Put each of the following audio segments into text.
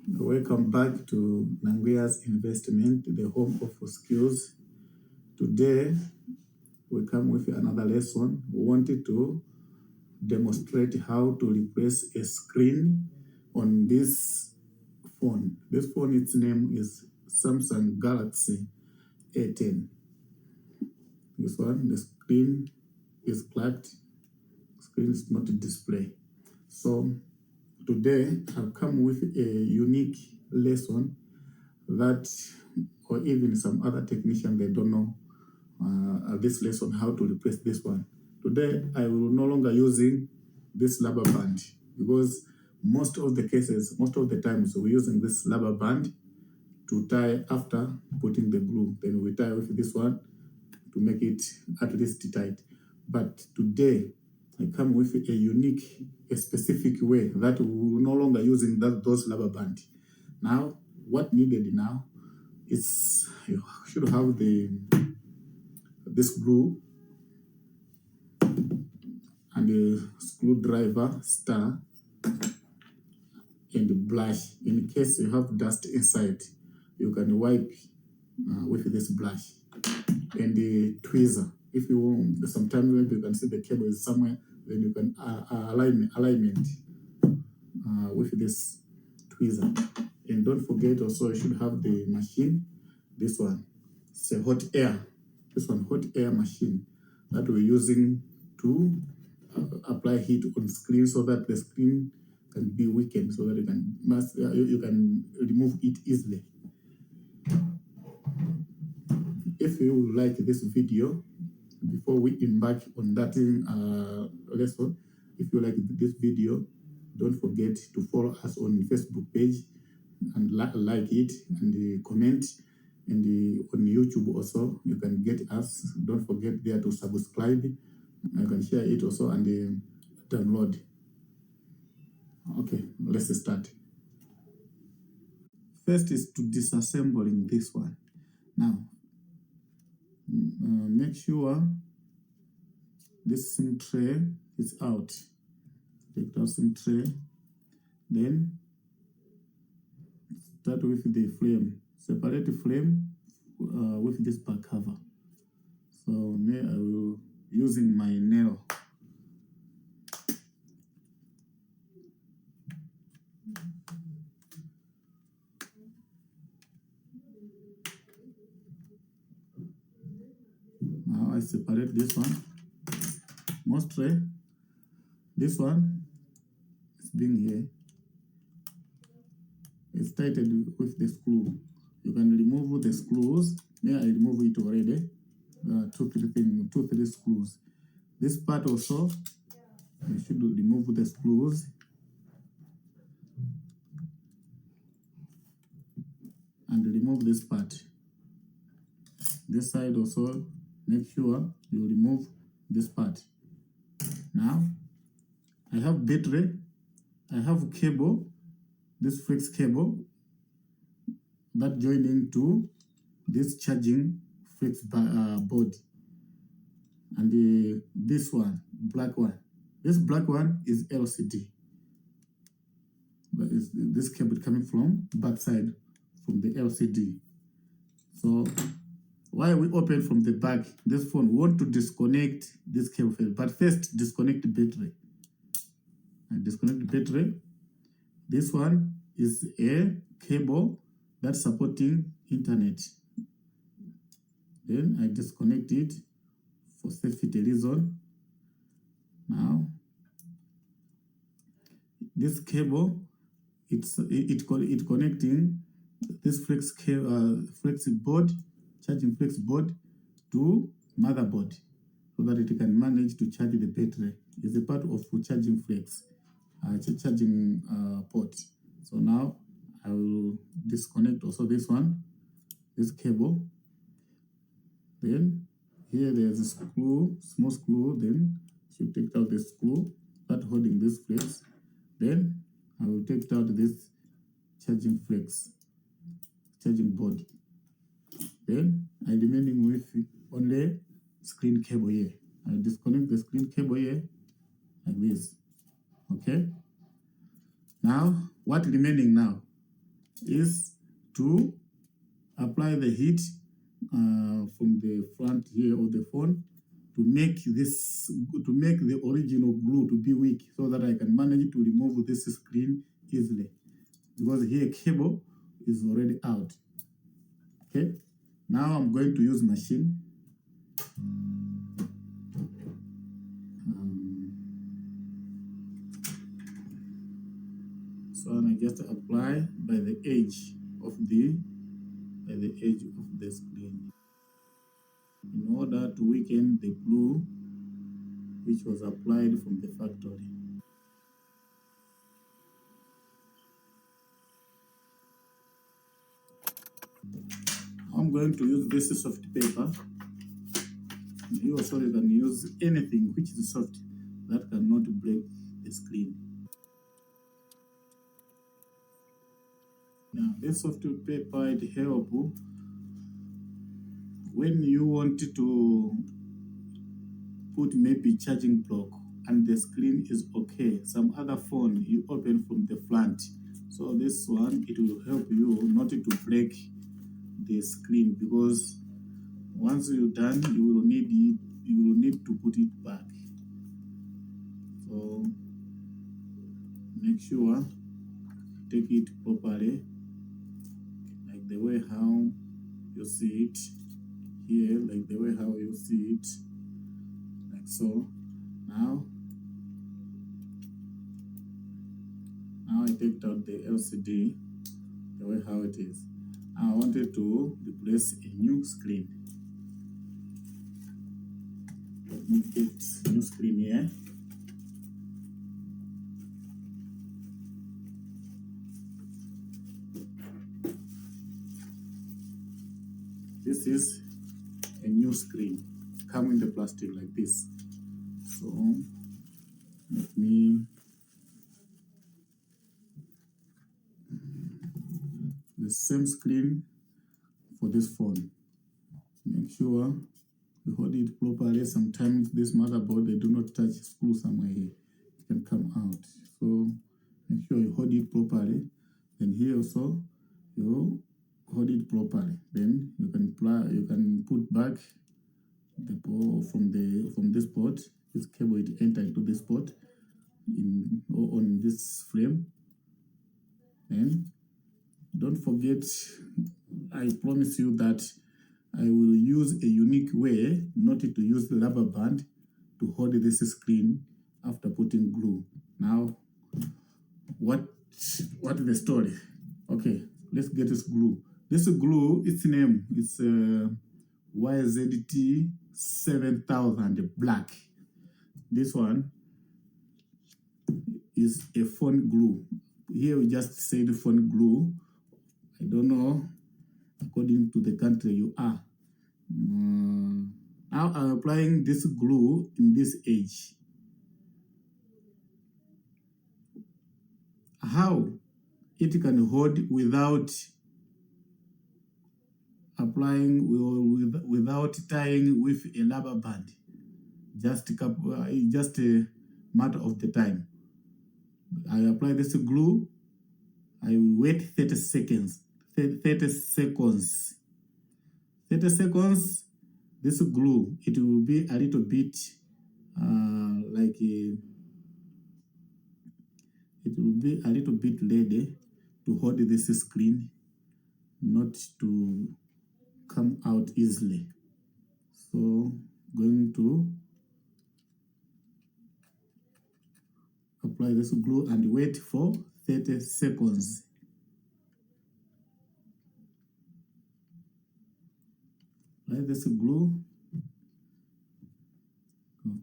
Welcome back to Nanguya's Investment, the home of skills. Today, we come with another lesson. We wanted to demonstrate how to replace a screen on this phone. This phone, its name is Samsung Galaxy A10. This one, the screen is cracked. Screen is not a display. So today, I've come with a unique lesson that, or even some other technician, they don't know this lesson, how to replace this one. Today, I will no longer using this rubber band because most of the cases, most of the times, we're using this rubber band to tie after putting the glue. Then we tie with this one to make it at least tight. But today, I come with a unique, a specific way that we will no longer using those rubber band. Now, what needed now is you should have this glue and a screwdriver, star, and a brush. In case you have dust inside, you can wipe with this brush, and the tweezer. If you want, sometimes when you can see the cable is somewhere, then you can alignment with this tweezer. And don't forget also, you should have the machine. This one, it's a hot air. This one, hot air machine that we're using to apply heat on screen so that the screen can be weakened, so that you can remove it easily. If you like this video, before we embark on that lesson, if you like this video, don't forget to follow us on Facebook page and like it and comment. And on YouTube also, you can get us. Don't forget there to subscribe. You can share it also and download. Okay, let's start. First is to disassembling this one. Now, make sure this SIM tray is out. Take the SIM tray. Then start with the frame. Separate the frame with this back cover. So now I will using my nail. Now I separate this one. Most tray. This one is being here. It's tightened with the screw. You can remove the screws. There I remove it already. Two, three screws. This part also, you should remove the screws. And remove this part. This side also, make sure you remove this part. Now, I have battery. I have cable, this flex cable that joining to this charging flex board. And this one, black one. This black one is LCD. But this cable coming from back side from the LCD. So while we open from the back, this phone, we want to disconnect this cable first. But first, disconnect the battery. And disconnect the battery. This one is a cable that's supporting internet. Then I disconnect it for safety reason. Now, this cable, it connecting this flex board, charging flex board to motherboard, so that it can manage to charge the battery. It's a part of charging flex, charging port. So now I will disconnect also this one, this cable. Then here there's a screw, small screw. Then you take out the screw that holding this flex. Then I will take out this charging flex, charging board. Then I'm remaining with only screen cable here. I disconnect the screen cable here like this. Okay. Now, what remaining now? is to apply the heat from the front here of the phone to make the original glue to be weak, so that I can manage to remove this screen easily, because here cable is already out. Okay, now I'm going to use machine. So I just apply by the edge of the screen in order to weaken the glue which was applied from the factory. I'm going to use this soft paper. You also can use anything which is soft that cannot break the screen. Now, this soft paper, it helps when you want to put maybe charging block and the screen is okay. Some other phone you open from the front. So this one, it will help you not to break the screen, because once you're done, you will need to put it back. So make sure take it properly, like the way how you see it here, like the way how you see it, like so. Now I take out the LCD the way how it is. I wanted to replace a new screen. Let me get new screen here. This is a new screen, come in the plastic like this. So let me the same screen for this phone. Make sure you hold it properly. Sometimes this motherboard, they do not touch screw somewhere here. It can come out. So make sure you hold it properly. Then here also you hold it properly. Then you can put back the ball from this port. This cable, it enter into this port on this frame. And don't forget, I promise you that I will use a unique way not to use the rubber band to hold this screen after putting glue. Now, what is the story? Okay, let's get this glue. This glue, its name is YZT 7000 black. This one is a phone glue. Here we just say the phone glue. I don't know, according to the country you are. Now I'm applying this glue in this edge. How it can hold without applying, without tying with a rubber band? Just a matter of the time. I apply this glue. I will wait 30 seconds. 30 seconds. 30 seconds. This glue, it will be a little bit it will be a little bit ready to hold this screen, not to come out easily. So going to apply this glue and wait for 30 seconds. Apply this glue,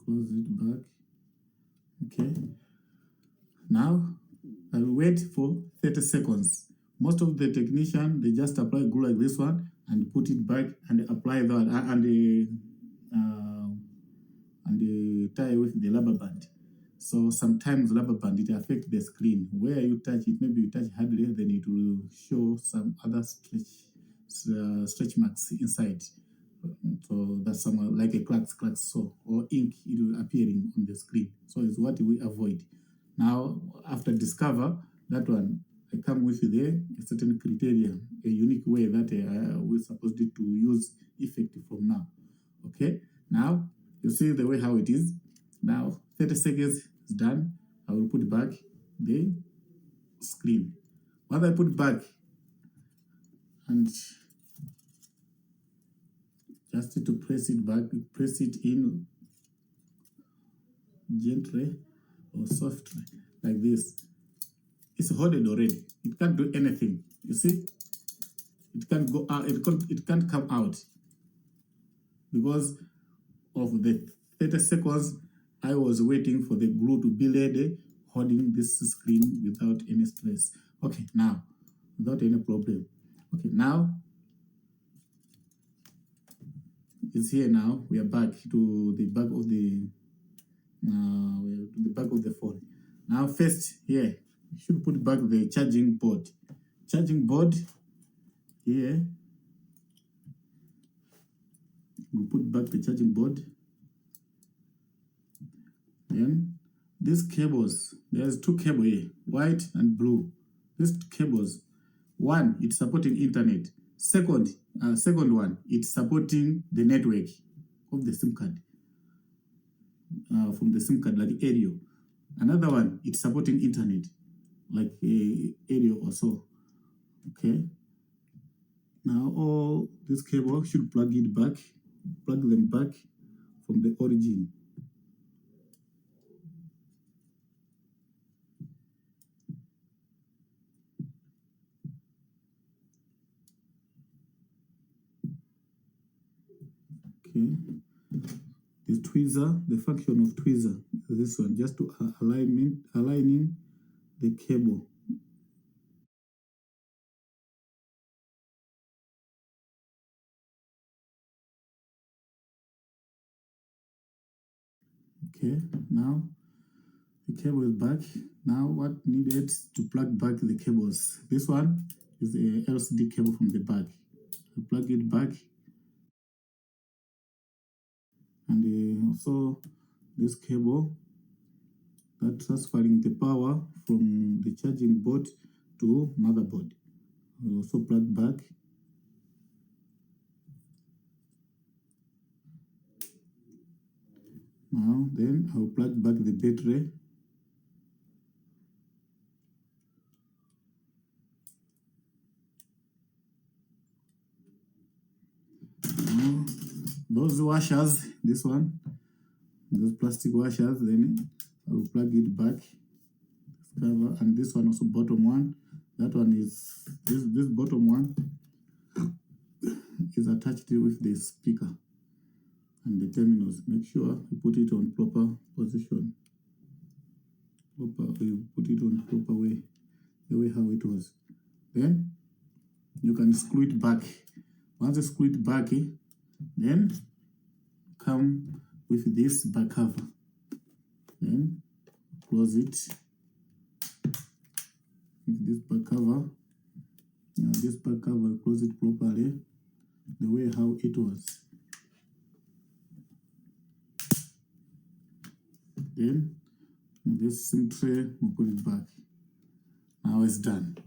close it back. Okay, now I will wait for 30 seconds. Most of the technician, they just apply glue like this one and put it back and apply that and tie with the rubber band. So sometimes rubber band, it affects the screen. Where you touch it, maybe you touch hardly, then it will show some other stretch marks inside. So that's somewhere like a cracks, so, or ink, it will appearing on the screen. So it's what we avoid. Now, after discover that one, I come with a certain criteria, a unique way that we're supposed to use effect from now. Okay, now you see the way how it is. Now 30 seconds is done. I will put back the screen. Once I put back, and just to press it back, press it in gently or softly like this. It's holded already. It can't do anything. You see, it can't go out. It can't come out because of the 30 seconds. I was waiting for the glue to be ready, holding this screen without any stress. Okay, now without any problem. Okay, now it's here. Now we are back to the back of the phone. Now first here, you should put back the charging board. Charging board here. We put back the charging board. Then these cables, there's two cables here, white and blue. These cables, one, it's supporting internet. Second one, it's supporting the network of the SIM card, from the SIM card, like audio. Another one, it's supporting internet, like audio or so. Okay. Now all these cables should plug them back from the origin. Okay. The tweezer, the function of tweezer is this one, just to aligning the cable. Okay, now the cable is back. Now what needed to plug back the cables? This one is a LCD cable from the back. I plug it back, and also this cable that transferring the power from the charging board to motherboard. I also plug back. Now then I'll plug back the battery. Now those washers, this one, those plastic washers, then I will plug it back, cover, and this one also bottom one. That one is this bottom one is attached with the speaker and the terminals. Make sure you put it on proper position. You put it on proper way, the way how it was. Then you can screw it back. Once you screw it back, then come with this back cover. Then close it with this back cover. Now this back cover, close it properly, the way how it was. Then this SIM tray, we'll put it back. Now it's done.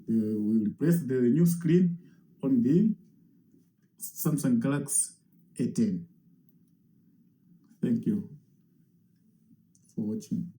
We'll replace the new screen on the Samsung Galaxy A10. Thank you for watching.